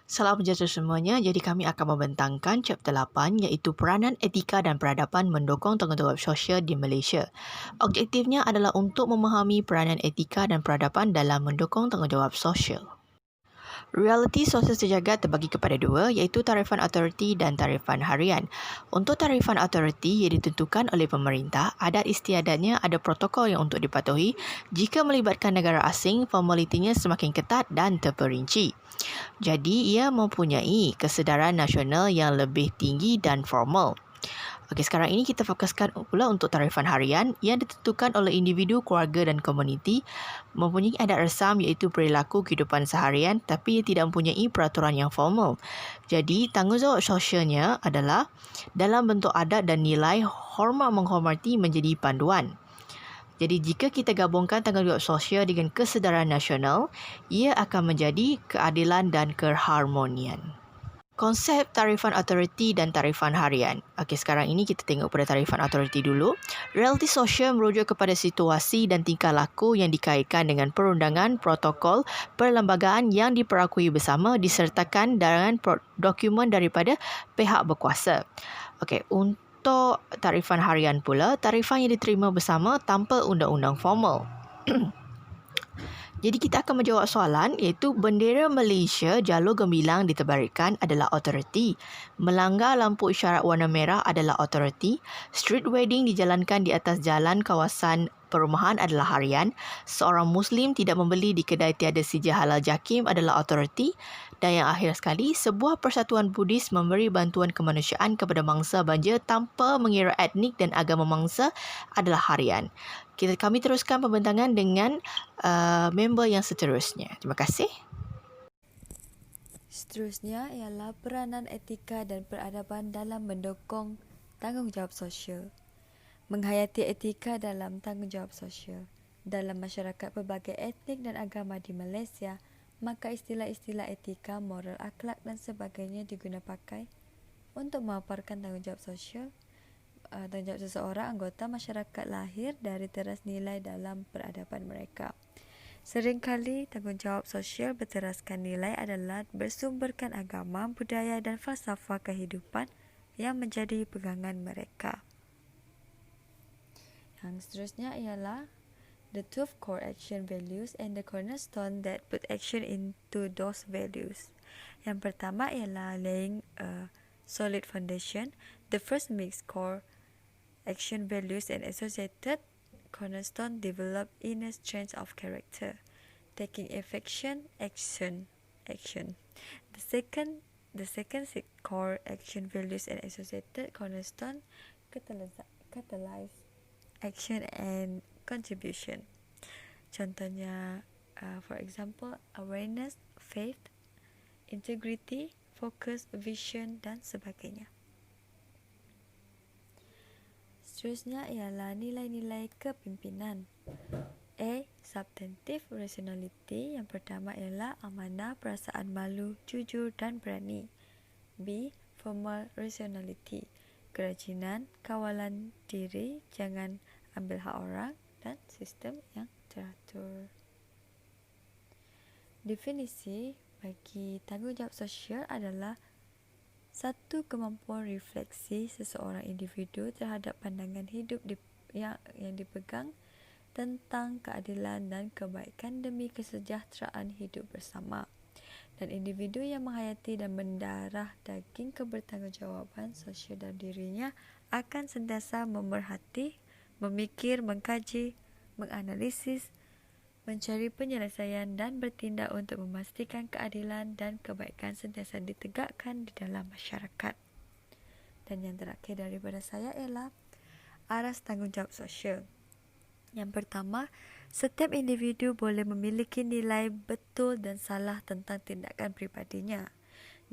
Salam sejahtera semuanya. Jadi kami akan membentangkan chapter 8 iaitu peranan etika dan peradaban mendukung tanggungjawab sosial di Malaysia. Objektifnya adalah untuk memahami peranan etika dan peradaban dalam mendukung tanggungjawab sosial. Realiti sosial sejagat terbagi kepada dua iaitu tarifan autoriti dan tarifan harian. Untuk tarifan autoriti yang ditentukan oleh pemerintah, adat istiadatnya ada protokol yang untuk dipatuhi. Jika melibatkan negara asing, formalitinya semakin ketat dan terperinci. Jadi, ia mempunyai kesedaran nasional yang lebih tinggi dan formal. Okey, sekarang ini kita fokuskan pula untuk tarifan harian yang ditentukan oleh individu, keluarga dan komuniti, mempunyai adat resam iaitu perilaku kehidupan seharian tapi ia tidak mempunyai peraturan yang formal. Jadi, tanggungjawab sosialnya adalah dalam bentuk adat dan nilai hormat menghormati menjadi panduan. Jadi, jika kita gabungkan tanggungjawab sosial dengan kesedaran nasional, ia akan menjadi keadilan dan keharmonian. Konsep tarifan autoriti dan tarifan harian. Okey, sekarang ini kita tengok pada tarifan autoriti dulu. Realiti sosial merujuk kepada situasi dan tingkah laku yang dikaitkan dengan perundangan, protokol, perlembagaan yang diperakui bersama disertakan dengan dokumen daripada pihak berkuasa. Okey, untuk tarifan harian pula, tarifan yang diterima bersama tanpa undang-undang formal. Jadi kita akan menjawab soalan iaitu bendera Malaysia jalur gemilang diterbarikan adalah autoriti. Melanggar lampu isyarat warna merah adalah autoriti. Street wedding dijalankan di atas jalan kawasan perumahan adalah harian. Seorang Muslim tidak membeli di kedai tiada sijil halal JAKIM adalah autoriti. Dan yang akhir sekali, sebuah persatuan Buddhis memberi bantuan kemanusiaan kepada mangsa banjir tanpa mengira etnik dan agama mangsa adalah harian. Kami teruskan pembentangan dengan member yang seterusnya. Terima kasih. Seterusnya ialah peranan etika dan peradaban dalam mendukung tanggungjawab sosial. Menghayati etika dalam tanggungjawab sosial. Dalam masyarakat pelbagai etnik dan agama di Malaysia, maka istilah-istilah etika, moral, akhlak dan sebagainya diguna pakai untuk memaparkan tanggungjawab sosial. Tanggungjawab seseorang anggota masyarakat lahir dari teras nilai dalam peradaban mereka. Seringkali tanggungjawab sosial berteraskan nilai adalah bersumberkan agama, budaya dan falsafah kehidupan yang menjadi pegangan mereka. Yang seterusnya ialah the 12 core action values and the cornerstone that put action into those values. Yang pertama ialah laying a solid foundation. The first mix core action values and associated cornerstone develop inner strength of character. Taking action. The second core action values and associated cornerstone catalyze action and contribution. Contohnya, for example, awareness, faith, integrity, focus, vision dan sebagainya. Seterusnya ialah nilai-nilai kepimpinan. A. Substantive rationality. Yang pertama ialah amanah, perasaan malu, jujur dan berani. B. Formal rationality. Kerajinan, kawalan diri, jangan ambil hak orang dan sistem yang teratur. Definisi bagi tanggungjawab sosial adalah satu kemampuan refleksi seseorang individu terhadap pandangan hidup yang dipegang tentang keadilan dan kebaikan demi kesejahteraan hidup bersama. Dan individu yang menghayati dan mendarah daging kebertanggungjawaban sosial dalam dirinya akan sentiasa memerhati, memikir, mengkaji, menganalisis, mencari penyelesaian dan bertindak untuk memastikan keadilan dan kebaikan sentiasa ditegakkan di dalam masyarakat. Dan yang terakhir daripada saya ialah aras tanggungjawab sosial. Yang pertama, setiap individu boleh memiliki nilai betul dan salah tentang tindakan pribadinya.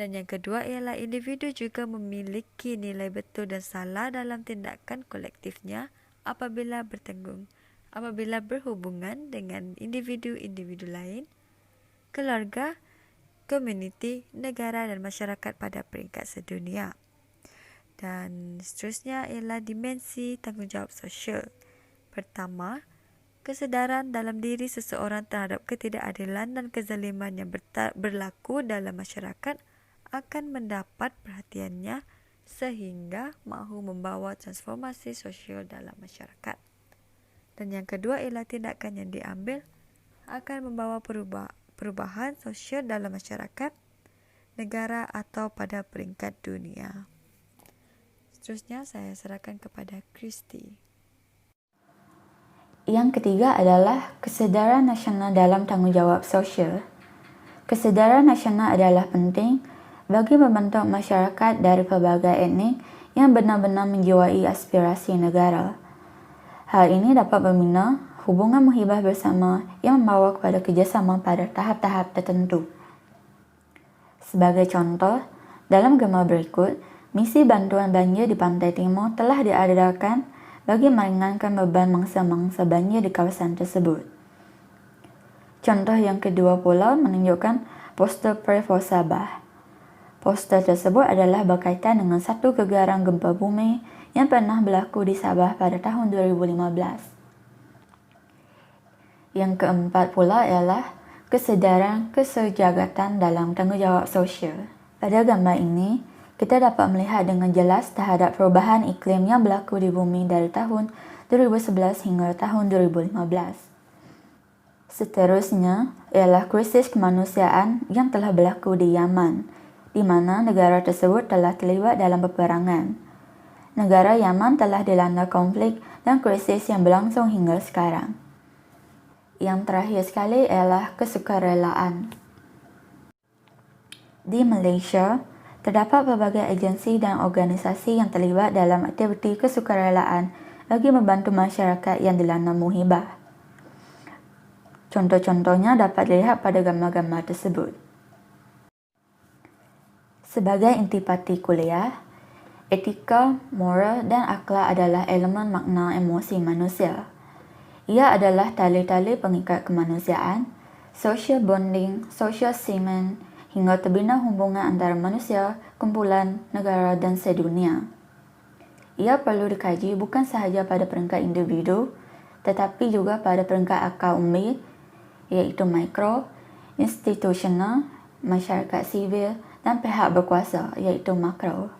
Dan yang kedua ialah individu juga memiliki nilai betul dan salah dalam tindakan kolektifnya apabila berhubungan dengan individu-individu lain, keluarga, komuniti, negara dan masyarakat pada peringkat sedunia. Dan seterusnya ialah dimensi tanggungjawab sosial. Pertama, Kesedaran dalam diri seseorang terhadap ketidakadilan dan kezaliman yang berlaku dalam masyarakat akan mendapat perhatiannya sehingga mahu membawa transformasi sosial dalam masyarakat. Dan yang kedua ialah tindakan yang diambil akan membawa perubahan sosial dalam masyarakat, negara atau pada peringkat dunia. Seterusnya saya serahkan kepada Kristi. Yang ketiga adalah kesedaran nasional dalam tanggungjawab sosial. Kesedaran nasional adalah penting bagi membentuk masyarakat dari pelbagai etnik yang benar-benar menjiwai aspirasi negara. Hal ini dapat membina hubungan muhibah bersama yang membawa kepada kerjasama pada tahap-tahap tertentu. Sebagai contoh, dalam gambar berikut, misi bantuan banjir di Pantai Timur telah diadakan bagi meringankan beban mangsa-mangsa banjir di kawasan tersebut. Contoh yang kedua pula menunjukkan poster Pray for Sabah. Poster tersebut adalah berkaitan dengan satu kegaran gempa bumi yang pernah berlaku di Sabah pada tahun 2015. Yang keempat pula ialah kesedaran keserjagatan dalam tanggungjawab sosial. Pada gambar ini, kita dapat melihat dengan jelas terhadap perubahan iklim yang berlaku di bumi dari tahun 2011 hingga tahun 2015. Seterusnya ialah krisis kemanusiaan yang telah berlaku di Yaman, di mana negara tersebut telah terlibat dalam peperangan. Negara Yaman telah dilanda konflik dan krisis yang berlangsung hingga sekarang. Yang terakhir sekali ialah kesukarelaan. Di Malaysia, terdapat pelbagai agensi dan organisasi yang terlibat dalam aktiviti kesukarelaan bagi membantu masyarakat yang dilanda musibah. Contoh-contohnya dapat dilihat pada gambar-gambar tersebut. Sebagai intipati kuliah, etika, moral dan akhlak adalah elemen makna emosi manusia. Ia adalah tali-tali pengikat kemanusiaan, social bonding, social cement, hingga terbina hubungan antara manusia, kumpulan, negara dan sedunia. Ia perlu dikaji bukan sahaja pada peringkat individu, tetapi juga pada peringkat akar umbi, iaitu mikro, institusional, masyarakat sivil dan pihak berkuasa, iaitu makro.